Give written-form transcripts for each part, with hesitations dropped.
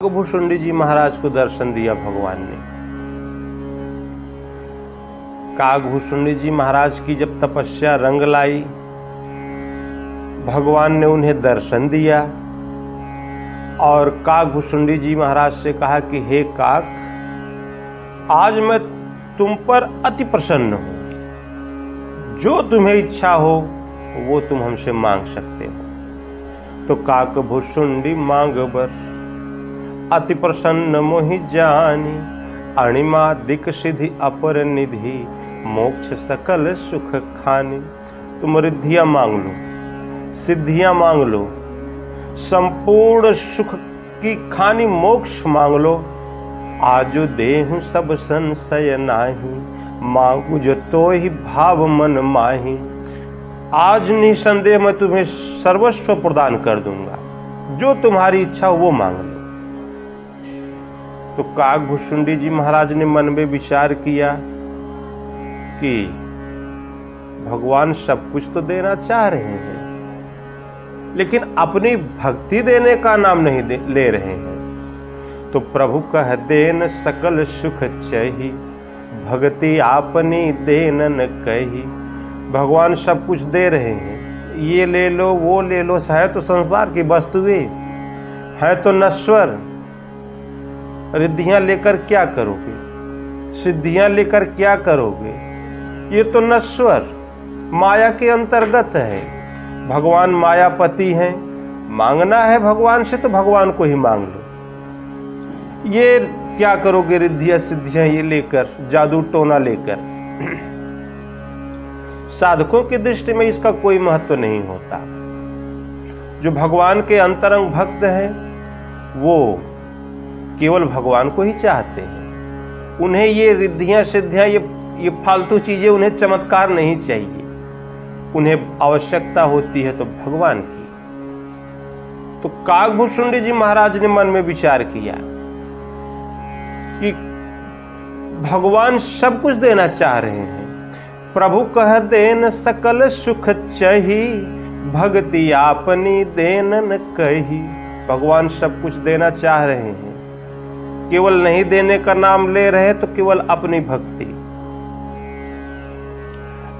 काकभूषुंडी जी महाराज को दर्शन दिया भगवान ने। काकभूषुंडी जी महाराज की जब तपस्या रंग लाई, भगवान ने उन्हें दर्शन दिया और काकभूषुंडी जी महाराज से कहा कि हे काक, आज मैं तुम पर अति प्रसन्न हूं, जो तुम्हें इच्छा हो वो तुम हमसे मांग सकते हो। तो काकभूषुंडी मांग बर अति प्रसन्न मोहि जानी, अणिमा दिक सिद्धि अपर निधि, मोक्ष सकल सुख खानी। तुम रिद्धियां मांग लो, सिद्धियां मांग लो, संपूर्ण सुख की खानी मोक्ष मांग लो। आजो देहु सब संशय नाही, मांगू जो तो ही भाव मन माही। आज निसंदेह मैं तुम्हें सर्वस्व प्रदान कर दूंगा, जो तुम्हारी इच्छा हो वो मांग लो। तो काकभूषुंडी जी महाराज ने मन में विचार किया कि भगवान सब कुछ तो देना चाह रहे हैं, लेकिन अपनी भक्ति देने का नाम नहीं ले रहे हैं। तो प्रभु कह देन सकल सुख चाही, भक्ति आपनी देन न कही। भगवान सब कुछ दे रहे हैं, ये ले लो वो ले लो, है तो संसार की वस्तुएं, है तो नश्वर। रिद्धियां लेकर क्या करोगे, सिद्धियां लेकर क्या करोगे, ये तो नश्वर माया के अंतर्गत है। भगवान मायापति हैं, मांगना है भगवान से तो भगवान को ही मांग लो। ये क्या करोगे रिद्धियां सिद्धियां ये लेकर, जादू टोना लेकर। साधकों की दृष्टि में इसका कोई महत्व नहीं होता। जो भगवान के अंतरंग भक्त हैं वो केवल भगवान को ही चाहते हैं। उन्हें ये रिद्धियां सिद्धियां ये फालतू चीजें, उन्हें चमत्कार नहीं चाहिए। उन्हें आवश्यकता होती है तो भगवान की। तो काकभूषुंडी जी महाराज ने मन में विचार किया कि भगवान सब कुछ देना चाह रहे हैं। प्रभु कह देन सकल सुख चाही, भक्ति आपनी देन न कही। भगवान सब कुछ देना चाह रहे हैं, केवल नहीं देने का नाम ले रहे तो केवल अपनी भक्ति।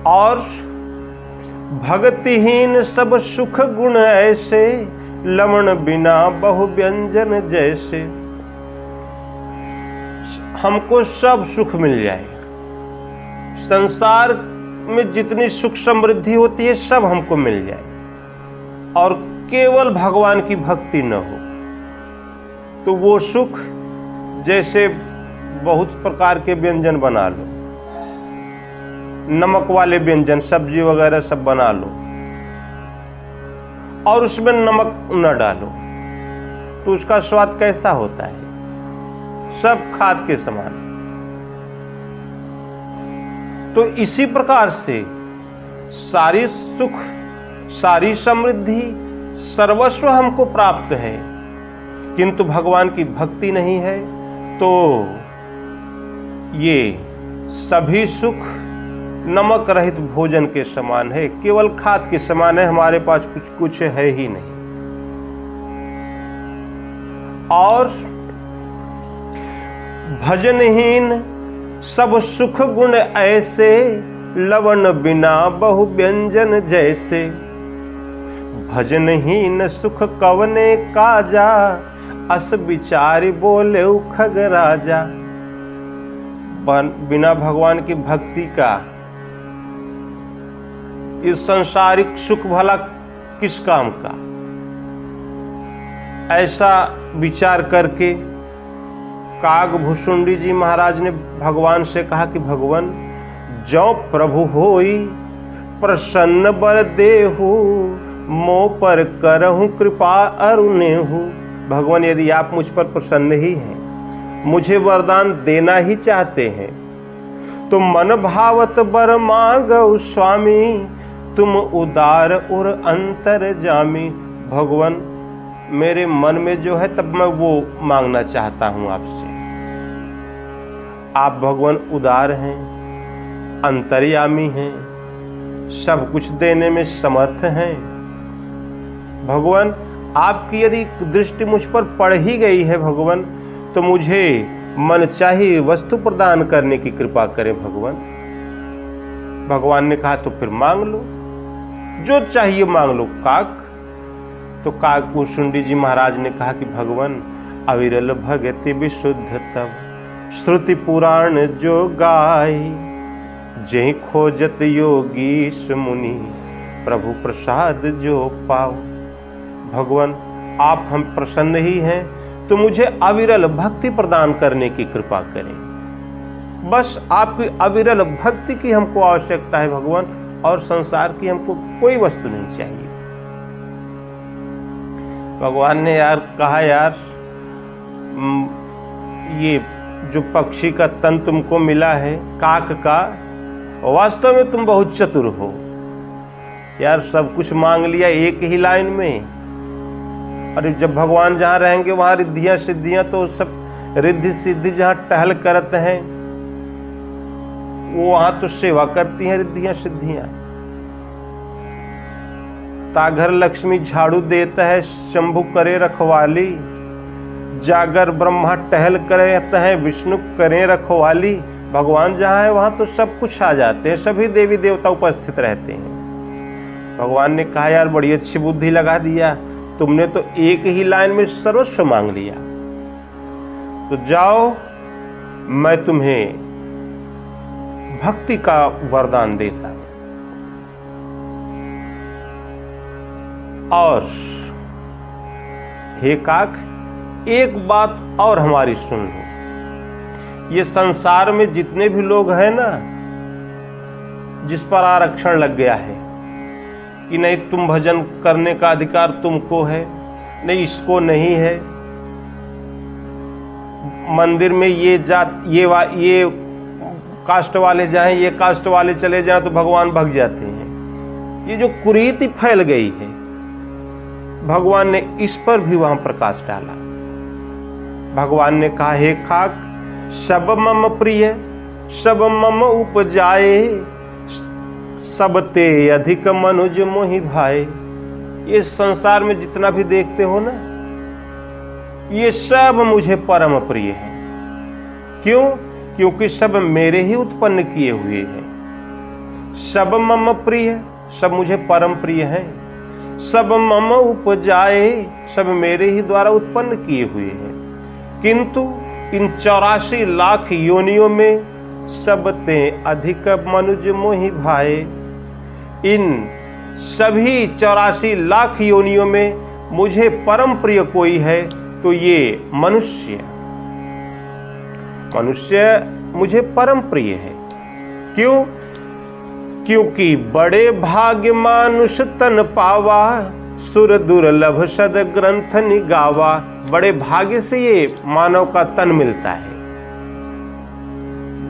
और भक्तिहीन सब सुख गुण ऐसे, लवण बिना बहु व्यंजन जैसे। हमको सब सुख मिल जाए, संसार में जितनी सुख समृद्धि होती है सब हमको मिल जाए, और केवल भगवान की भक्ति न हो तो वो सुख, जैसे बहुत प्रकार के व्यंजन बना लो, नमक वाले व्यंजन सब्जी वगैरह सब बना लो और उसमें नमक न डालो तो उसका स्वाद कैसा होता है, सब खाद के समान। तो इसी प्रकार से सारी सुख, सारी समृद्धि, सर्वस्व हमको प्राप्त है, किंतु भगवान की भक्ति नहीं है तो ये सभी सुख नमक रहित भोजन के समान है, केवल खाद के समान है। हमारे पास कुछ है ही नहीं। और भजनहीन सब सुख गुण ऐसे, लवण बिना बहु व्यंजन जैसे। भजनहीन सुख कवने काजा, अस विचारी बोले खग राजा। बिना भगवान की भक्ति का ये संसारिक सुख भला किस काम का, ऐसा विचार करके काकभूषुंडी जी महाराज ने भगवान से कहा कि भगवान, जो प्रभु होई प्रसन्न बर देहु, मोह पर करहूं कृपा अरुणेहु। भगवान, यदि आप मुझ पर प्रसन्न ही हैं, मुझे वरदान देना ही चाहते हैं, तो मन भावत बर मांगो स्वामी, तुम उदार और अंतर जामी। भगवान, मेरे मन में जो है तब मैं वो मांगना चाहता हूं आपसे। आप भगवान उदार हैं, अंतर्यामी हैं, सब कुछ देने में समर्थ हैं। भगवान, आपकी यदि दृष्टि मुझ पर पड़ ही गई है भगवान, तो मुझे मनचाही वस्तु प्रदान करने की कृपा करें भगवान। भगवान ने कहा तो फिर मांग लो, जो चाहिए मांग लो काक। तो काक भुसुंडी जी महाराज ने कहा कि भगवान अविरल भगति विशुद्ध तब, श्रुति पुराण जो गाय, जय खोजत योगीश मुनि, प्रभु प्रसाद जो पाओ। भगवान आप हम प्रसन्न ही हैं, तो मुझे अविरल भक्ति प्रदान करने की कृपा करें। बस आपकी अविरल भक्ति की हमको आवश्यकता है भगवान, और संसार की हमको कोई वस्तु नहीं चाहिए। भगवान ने यार कहा, यार ये जो पक्षी का तन तुमको मिला है काक का, वास्तव में तुम बहुत चतुर हो यार, सब कुछ मांग लिया एक ही लाइन में। और जब भगवान जहां रहेंगे वहां रिद्धियां सिद्धियां, तो सब रिद्धि सिद्धि जहां टहल करते हैं वो वहां तो सेवा करती हैं रिद्धियां सिद्धियां। ताघर लक्ष्मी झाड़ू देता है, शंभु करे रखवाली, जागर ब्रह्मा टहल करते हैं, विष्णु करें रखवाली। भगवान जहां है वहां तो सब कुछ आ जाते हैं, सभी देवी देवता उपस्थित रहते हैं। भगवान ने कहा यार बड़ी अच्छी बुद्धि लगा दिया, तुमने तो एक ही लाइन में सर्वस्व मांग लिया। तो जाओ, मैं तुम्हें भक्ति का वरदान देता हूं। और हे काक, एक बात और हमारी सुन लो। ये संसार में जितने भी लोग हैं ना, जिस पर आरक्षण लग गया है कि नहीं तुम भजन करने का अधिकार तुमको है, नहीं इसको नहीं है, मंदिर में ये जात ये कास्ट वाले जाएं, ये कास्ट वाले चले जाएं तो भगवान भग जाते हैं। ये जो कुरीति फैल गई है, भगवान ने इस पर भी वहां प्रकाश डाला। भगवान ने कहा हे काक, सब मम प्रिय सब मम उपजाए, सब ते अधिक मनुज मोहि भाए। ये संसार में जितना भी देखते हो ना, ये सब मुझे परम प्रिय है। क्यों? क्योंकि सब मेरे ही उत्पन्न किए हुए हैं। सब मम प्रिय, सब मुझे परम प्रिय है। सब मम उपजाए, सब मेरे ही द्वारा उत्पन्न किए हुए हैं। किंतु इन 84 लाख योनियों में सब ते अधिक मनुज मोहि भाए। इन सभी 84 लाख योनियों में मुझे परम प्रिय कोई है तो ये मनुष्य मुझे परम प्रिय है। क्यों? क्योंकि बड़े भाग्य मानुष तन पावा, सुर दुर्लभ सद ग्रंथ निगावा। बड़े भाग्य से ये मानव का तन मिलता है।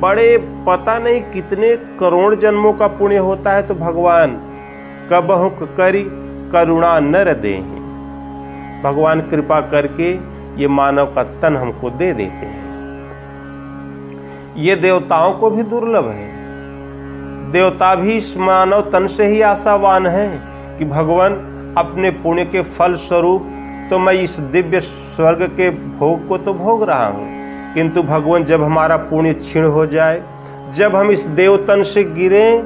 बड़े पता नहीं कितने करोड़ जन्मों का पुण्य होता है तो भगवान कबहु करी करुणा नर देहि। भगवान कृपा करके ये मानव का तन हमको दे देते हैं। ये देवताओं को भी दुर्लभ है। देवता भी इस मानव तन से ही आशावान है कि भगवान अपने पुण्य के फल स्वरूप तो मैं इस दिव्य स्वर्ग के भोग को तो भोग रहा हूं, किंतु भगवान जब हमारा पुण्य क्षीण हो जाए, जब हम इस देवतन से गिरे,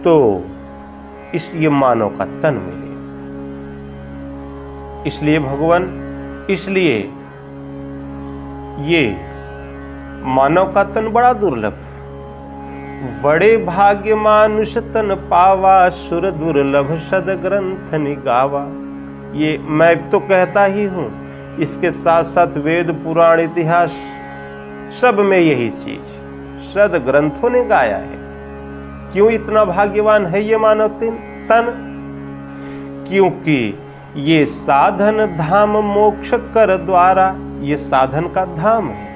तो ये मानव का तन मिले। इसलिए भगवान, इसलिए ये मानव का तन बड़ा दुर्लभ। बड़े भाग्य मानुष तन पावा, सुर दुर्लभ सद ग्रंथ निगावा। ये मैं तो कहता ही हूं, इसके साथ साथ वेद पुराण इतिहास सब में यही चीज सद ग्रंथों ने गाया है। क्यों इतना भाग्यवान है ये मानव तन? क्योंकि ये साधन धाम मोक्ष कर द्वारा, ये साधन का धाम है।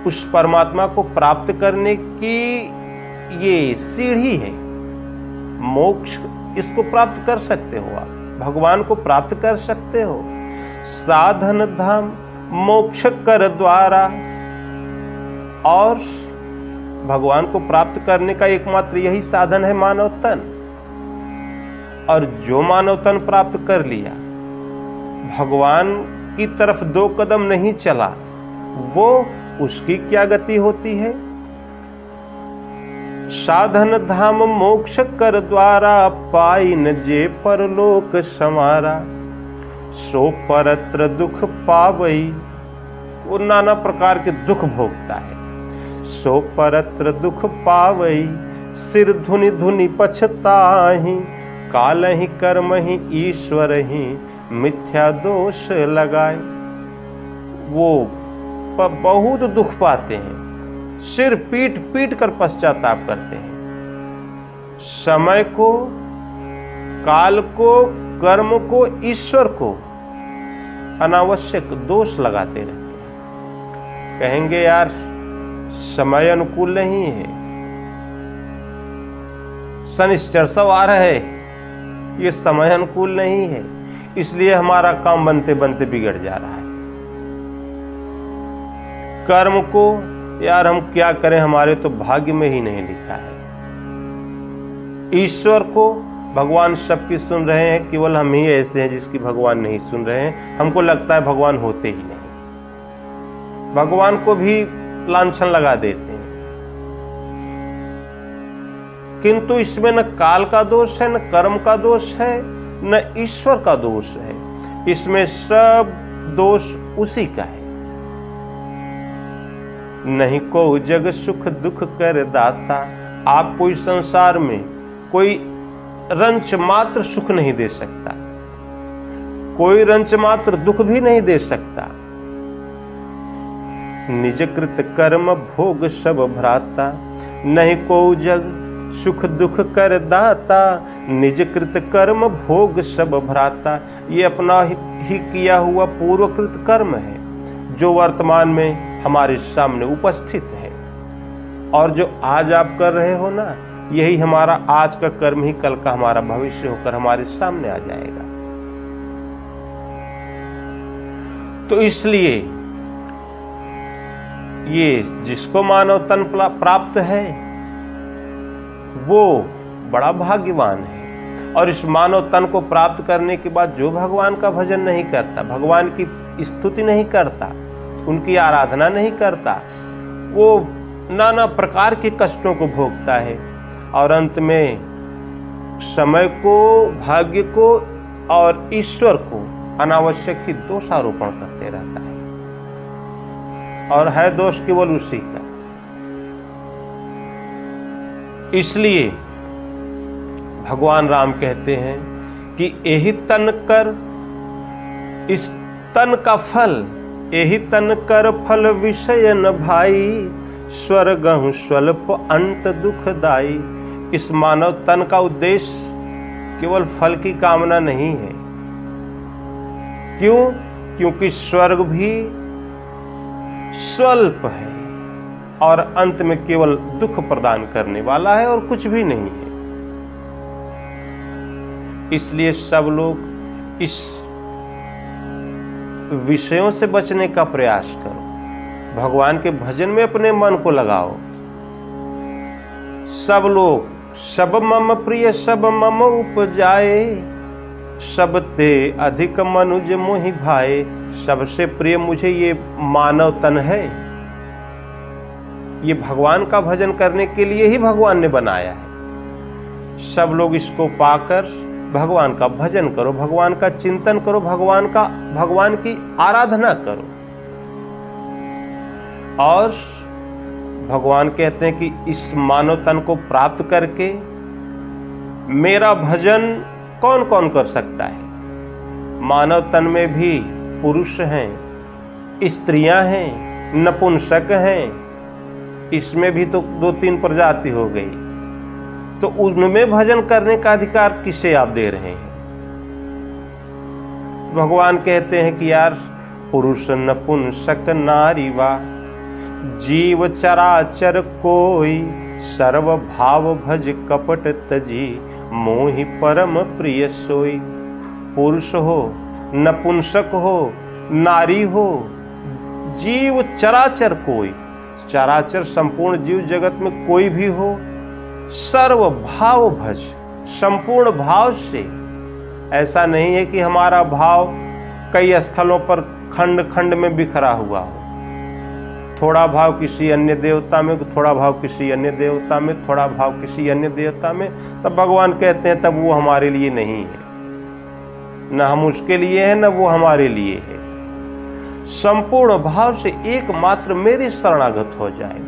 उस परमात्मा को प्राप्त करने की ये सीढ़ी है। मोक्ष इसको प्राप्त कर सकते हो आप, भगवान को प्राप्त कर सकते हो। साधन धाम मोक्ष कर द्वारा, और भगवान को प्राप्त करने का एकमात्र यही साधन है मानव तन। और जो मानव तन प्राप्त कर लिया, भगवान की तरफ 2 कदम नहीं चला, वो उसकी क्या गति होती है। साधन धाम मोक्ष कर द्वारा, पाई न जे परलोक संवारा। सो परत्र दुख पावई, वो नाना प्रकार के दुख भोगता है। सो परत्र दुख पावई, सिर धुनि धुनि पछताहि। काल ही कर्म ही ईश्वर ही, मिथ्या दोष लगाए। वो बहुत दुख पाते हैं, सिर पीट पीट कर पश्चाताप करते हैं। समय को, काल को, कर्म को, ईश्वर को अनावश्यक दोष लगाते रहते हैं। कहेंगे यार समय अनुकूल नहीं है, शनिश्चर सवार है, ये समय अनुकूल नहीं है, इसलिए हमारा काम बनते बनते बिगड़ जा रहा है। कर्म को यार हम क्या करें, हमारे तो भाग्य में ही नहीं लिखा है। ईश्वर को, भगवान सबकी सुन रहे हैं, केवल हम ही ऐसे हैं जिसकी भगवान नहीं सुन रहे हैं। हमको लगता है भगवान होते ही नहीं, भगवान को भी लांछन लगा देते हैं। किंतु इसमें न काल का दोष है, न कर्म का दोष है, न ईश्वर का दोष है। इसमें सब दोष उसी का है। नहीं को जग सुख दुख कर दाता, आपको इस संसार में कोई रंच मात्र सुख नहीं दे सकता, कोई रंच मात्र दुख भी नहीं दे सकता। निज कृत कर्म भोग सब भ्राता, नहीं को जग सुख दुख कर दाता। निज कृत कर्म भोग सब भ्राता, ये अपना ही किया हुआ पूर्वकृत कर्म है जो वर्तमान में हमारे सामने उपस्थित है। और जो आज आप कर रहे हो ना, यही हमारा आज का कर्म ही कल का हमारा भविष्य होकर हमारे सामने आ जाएगा। तो इसलिए ये जिसको मानव तन प्राप्त है वो बड़ा भाग्यवान है। और इस मानव तन को प्राप्त करने के बाद जो भगवान का भजन नहीं करता, भगवान की स्तुति नहीं करता, उनकी आराधना नहीं करता, वो नाना प्रकार के कष्टों को भोगता है और अंत में समय को, भाग्य को और ईश्वर को अनावश्यक ही दोषारोपण करते रहता है। और है दोष केवल उसी का। इसलिए भगवान राम कहते हैं कि यही तन कर, इस तन का फल, यही तन कर फल विषय न भाई। स्वर्गहु स्वल्प अंत दुखदाई। इस मानव तन का उद्देश्य केवल फल की कामना नहीं है। क्यों? क्योंकि स्वर्ग भी स्वल्प है और अंत में केवल दुख प्रदान करने वाला है और कुछ भी नहीं है। इसलिए सब लोग इस विषयों से बचने का प्रयास करो, भगवान के भजन में अपने मन को लगाओ। सब लोग सब मम प्रिय सब मम उपजाए, सब ते अधिक मनुज मोहि भाए। सबसे प्रिय मुझे ये मानव तन है। ये भगवान का भजन करने के लिए ही भगवान ने बनाया है। सब लोग इसको पाकर भगवान का भजन करो, भगवान का चिंतन करो, भगवान की आराधना करो। और भगवान कहते हैं कि इस मानव तन को प्राप्त करके मेरा भजन कौन कौन कर सकता है। मानव तन में भी पुरुष हैं, स्त्रियां हैं, नपुंसक हैं, इसमें भी तो 2-3 प्रजाति हो गई। तो उनमें भजन करने का अधिकार किसे आप दे रहे हैं? भगवान कहते हैं कि यार पुरुष नपुंसक नारी वा, जीव चराचर कोई, सर्व भाव भज कपट तजी, मोहि परम प्रिय सोई। पुरुष हो, नपुंसक हो, नारी हो, जीव चराचर कोई, चराचर संपूर्ण जीव जगत में कोई भी हो, सर्व भाव भज, संपूर्ण भाव से। ऐसा नहीं है कि हमारा भाव कई स्थलों पर खंड खंड में बिखरा हुआ हो, थोड़ा भाव किसी अन्य देवता में, थोड़ा भाव किसी अन्य देवता में, थोड़ा भाव किसी अन्य देवता में, तब भगवान कहते हैं तब वो हमारे लिए नहीं है, न हम उसके लिए हैं न वो हमारे लिए है। संपूर्ण भाव से एकमात्र मेरी शरणागत हो जाए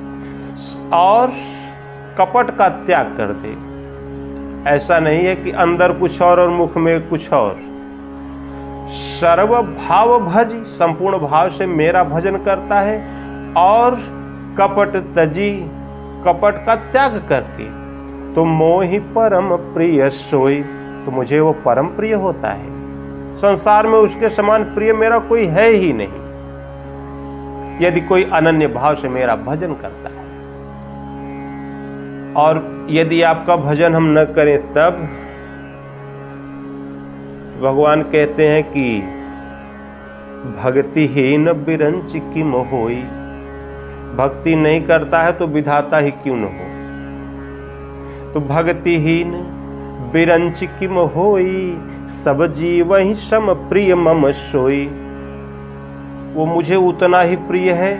और कपट का त्याग कर दे। ऐसा नहीं है कि अंदर कुछ और मुख में कुछ और। सर्व भाव भजी, संपूर्ण भाव से मेरा भजन करता है और कपट तजी, कपट का त्याग करके, तो मोहि परम प्रिय सोई, तो मुझे वो परम प्रिय होता है। संसार में उसके समान प्रिय मेरा कोई है ही नहीं, यदि कोई अनन्य भाव से मेरा भजन करता है। और यदि आपका भजन हम न करें तब भगवान कहते हैं कि भक्तिहीन बिरंच किम होई, भक्ति नहीं करता है तो विधाता ही क्यों न हो। तो भक्तिहीन बिरंच किम होई, सब जीव ही सम प्रिय मम सोई। वो मुझे उतना ही प्रिय है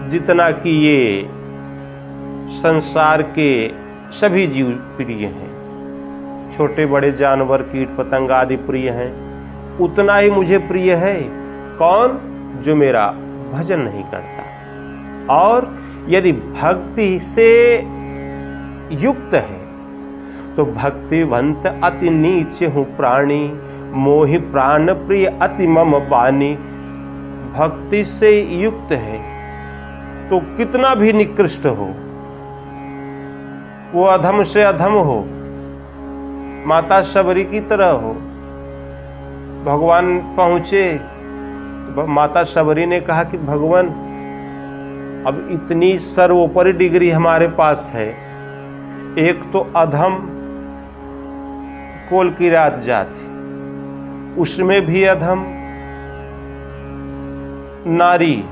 जितना कि ये संसार के सभी जीव प्रिय हैं। छोटे बड़े जानवर कीट पतंग आदि प्रिय हैं, उतना ही मुझे प्रिय है। कौन? जो मेरा भजन नहीं करता। और यदि भक्ति से युक्त है तो भक्तिवंत अति नीच हूँ प्राणी, मोहि प्राण प्रिय अति मम बानी। भक्ति से युक्त है तो कितना भी निकृष्ट हो, वो अधम से अधम हो, माता शबरी की तरह हो। भगवान पहुंचे, माता शबरी ने कहा कि भगवान अब इतनी सर्वोपरि डिग्री हमारे पास है, एक तो अधम कोल की रात जाति, उसमें भी अधम नारी,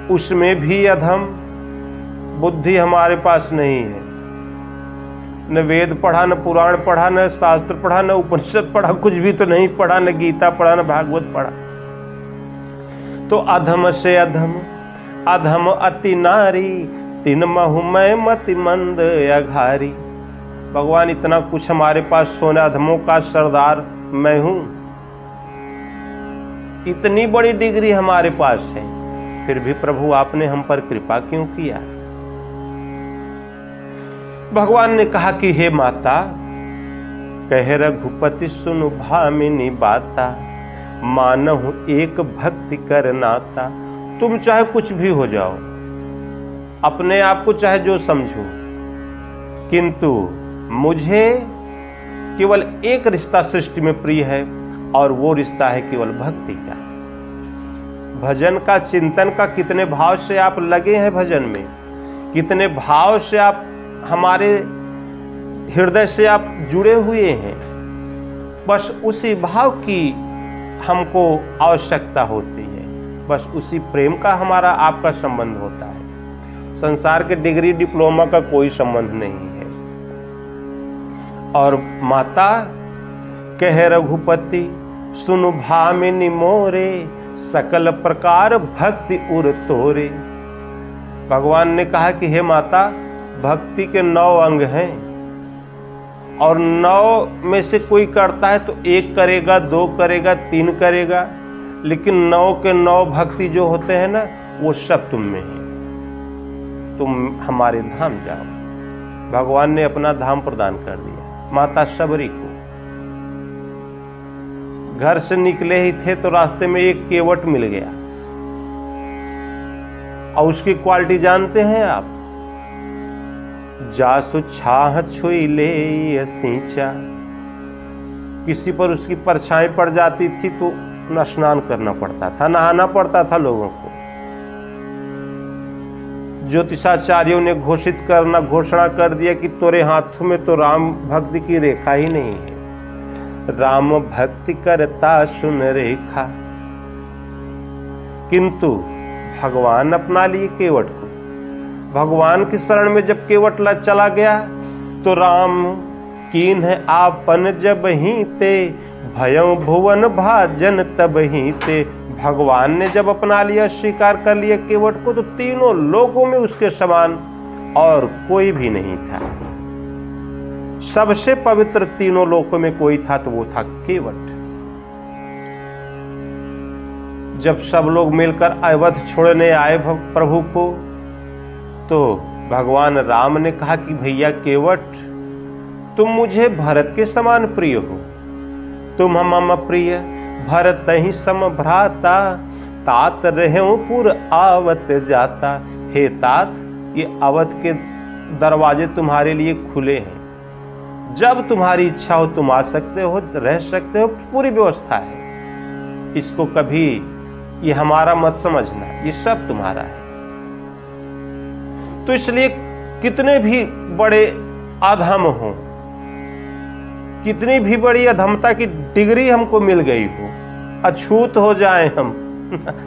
उसमें भी अधम बुद्धि हमारे पास नहीं है। न वेद पढ़ा, न पुराण पढ़ा, न शास्त्र पढ़ा, न उपनिषद पढ़ा, कुछ भी तो नहीं पढ़ा, न गीता पढ़ा, न भागवत पढ़ा। तो अधम से अधम, अधम अति नारी, तिन महुमय मति मंद अघारी। भगवान इतना कुछ हमारे पास, सोना अधमों का सरदार मैं हूं, इतनी बड़ी डिग्री हमारे पास है, फिर भी प्रभु आपने हम पर कृपा क्यों किया? भगवान ने कहा कि हे माता, कह रघुपति सुनु भामिनी बाता, मानहु एक भक्ति कर नाता। तुम चाहे कुछ भी हो जाओ, अपने आप को चाहे जो समझो, किंतु मुझे केवल एक रिश्ता सृष्टि में प्रिय है और वो रिश्ता है केवल भक्ति का। भजन का, चिंतन का, कितने भाव से आप लगे हैं भजन में, कितने भाव से आप हमारे हृदय से आप जुड़े हुए हैं, बस उसी भाव की हमको आवश्यकता होती है, बस उसी प्रेम का हमारा आपका संबंध होता है। संसार के डिग्री डिप्लोमा का कोई संबंध नहीं है। और माता कह रघुपति सुनु भामिनी मोरे, सकल प्रकार भक्ति उर तोरे। भगवान ने कहा कि हे माता, भक्ति के 9 अंग हैं और 9 में से कोई करता है तो 1 करेगा, 2 करेगा, 3 करेगा, लेकिन 9 के 9 भक्ति जो होते हैं ना, वो सब तुम में है। तुम हमारे धाम जाओ। भगवान ने अपना धाम प्रदान कर दिया माता शबरी को। घर से निकले ही थे तो रास्ते में एक केवट मिल गया, और उसकी क्वालिटी जानते हैं आप? जासु छाह छुई ले सींचा। किसी पर उसकी परछाई पड़ जाती थी तो स्नान करना पड़ता था, नहाना पड़ता था लोगों को। ज्योतिषाचार्यों ने घोषणा कर दिया कि तोरे हाथों में तो राम भक्ति की रेखा ही नहीं है। राम भक्ति करता सुन रेखा। किंतु भगवान अपना लिए केवट को। भगवान की शरण में जब केवट चला गया तो राम कीन है आपन जब ही ते, भयं भुवन भाजन तब ही ते। भगवान ने जब अपना लिया, स्वीकार कर लिया केवट को, तो तीनों लोकों में उसके समान और कोई भी नहीं था। सबसे पवित्र तीनों लोकों में कोई था तो वो था केवट। जब सब लोग मिलकर अवध छोड़ने आए प्रभु को, तो भगवान राम ने कहा कि भैया केवट, तुम मुझे भरत के समान प्रिय हो, तुम मम प्रिय भरत ही सम भ्राता। तात रहे पुर आवत जाता। हे तात, ये अवध के दरवाजे तुम्हारे लिए खुले हैं, जब तुम्हारी इच्छा हो तुम आ सकते हो, रह सकते हो, पूरी व्यवस्था है। इसको कभी ये हमारा मत समझना, ये सब तुम्हारा है। तो इसलिए कितने भी बड़े अधम हो, कितनी भी बड़ी अधमता की डिग्री हमको मिल गई हो, अछूत हो जाए हम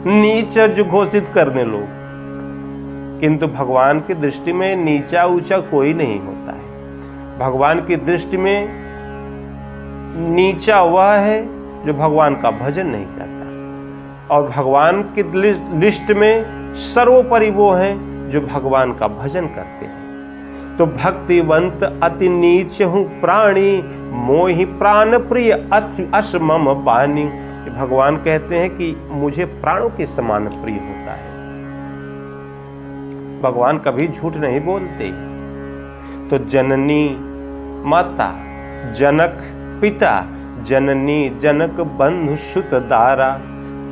नीच जो घोषित करने लोग, किंतु भगवान की दृष्टि में नीचा ऊंचा कोई नहीं होता है। भगवान की दृष्टि में नीचा वह है जो भगवान का भजन नहीं करता, और भगवान की लिस्ट में सर्वोपरि वो हैं जो भगवान का भजन करते हैं। तो भक्तिवंत अति नीच हूं प्राणी, मोहि प्राण प्रिय अस मम बानी। भगवान कहते हैं कि मुझे प्राणों के समान प्रिय होता है। भगवान कभी झूठ नहीं बोलते। तो जननी माता, जनक पिता, जननी जनक बंधु सुत दारा।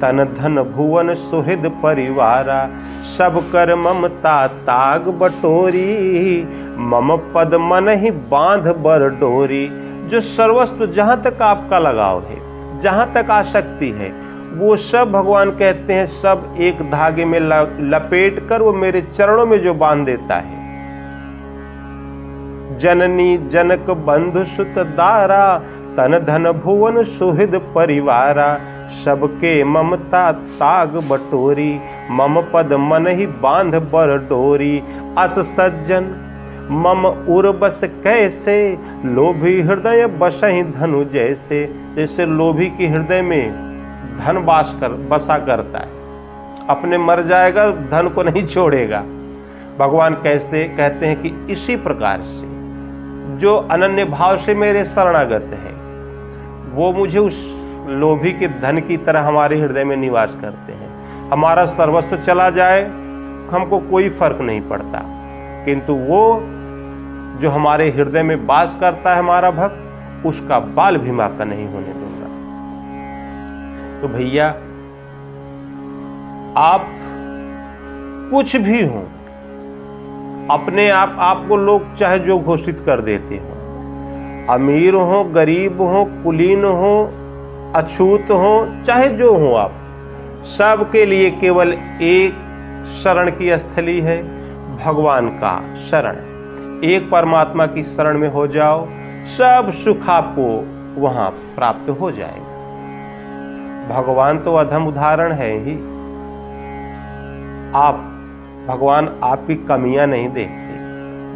तन धन भुवन सुहृद परिवारा। सब कर ममता ताग बटोरी। मम पद मन ही बांध बर डोरी। जो सर्वस्व जहां तक आपका लगाव है, जहां तक आसक्ति है, वो सब भगवान कहते हैं सब एक धागे में लपेट कर वो मेरे चरणों में जो बांध देता है। जननी जनक बंधु सुत दारा। तन धन भुवन सुहृद परिवारा। सबके ममता ताग बटोरी। मम पद मन ही बांध बर डोरी। अस सज्जन मम उर्बस कैसे। लोभी हृदय बसहि धनु जैसे। जैसे लोभी की हृदय में धन बसा करता है, अपने मर जाएगा, धन को नहीं छोड़ेगा। भगवान कैसे कहते हैं कि इसी प्रकार से जो अनन्य भाव से मेरे शरणागत है, वो मुझे उस लोभी के धन की तरह हमारे हृदय में निवास करते हैं। हमारा सर्वस्व चला जाए हमको कोई फर्क नहीं पड़ता, किंतु वो जो हमारे हृदय में वास करता है हमारा भक्त, उसका बाल भी माका नहीं होने दूंगा। तो भैया आप कुछ भी हो, अपने आपको लोग चाहे जो घोषित कर देते हो, अमीर हो, गरीब हो, कुलीन हो, अछूत हो, चाहे जो हो, आप सबके लिए केवल एक शरण की स्थली है, भगवान का शरण। एक परमात्मा की शरण में हो जाओ, सब सुख आपको वहां प्राप्त हो जाएगा। भगवान तो अधम उदाहरण है ही। भगवान आपकी कमियां नहीं देखते,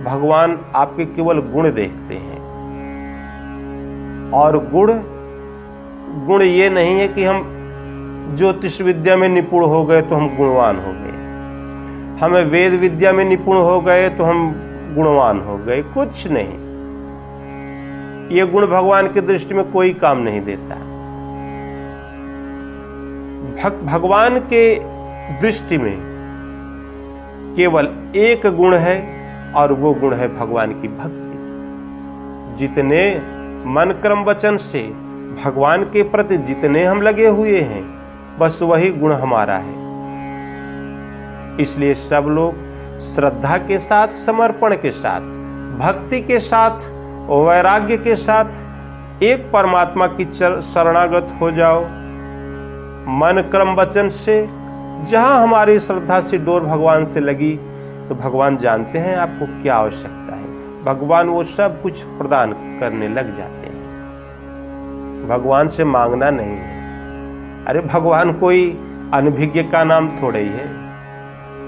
भगवान आपके केवल गुण देखते हैं। और गुण ये नहीं है कि हम ज्योतिष विद्या में निपुण हो गए तो हम गुणवान हो गए, हमें वेद विद्या में निपुण हो गए तो हम गुणवान हो गए, कुछ नहीं। ये गुण भगवान की दृष्टि में कोई काम नहीं देता। भगवान के दृष्टि में केवल एक गुण है, और वो गुण है भगवान की भक्ति। जितने मन क्रम वचन से भगवान के प्रति जितने हम लगे हुए हैं, बस वही गुण हमारा है। इसलिए सब लोग श्रद्धा के साथ, समर्पण के साथ, भक्ति के साथ, वैराग्य के साथ एक परमात्मा की शरणागत हो जाओ। मन क्रम वचन से जहां हमारी श्रद्धा से डोर भगवान से लगी, तो भगवान जानते हैं आपको क्या आवश्यकता है, भगवान वो सब कुछ प्रदान करने लग जाते हैं। भगवान से मांगना नहीं है। अरे भगवान कोई अनभिज्ञ का नाम थोड़ा ही है।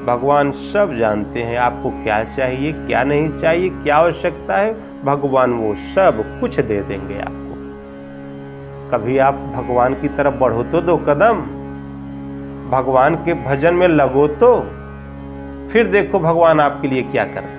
भगवान सब जानते हैं आपको क्या चाहिए, क्या नहीं चाहिए, क्या आवश्यकता है। भगवान वो सब कुछ दे देंगे आपको। कभी आप भगवान की तरफ बढ़ो तो 2 कदम, भगवान के भजन में लगो तो फिर देखो भगवान आपके लिए क्या करते हैं।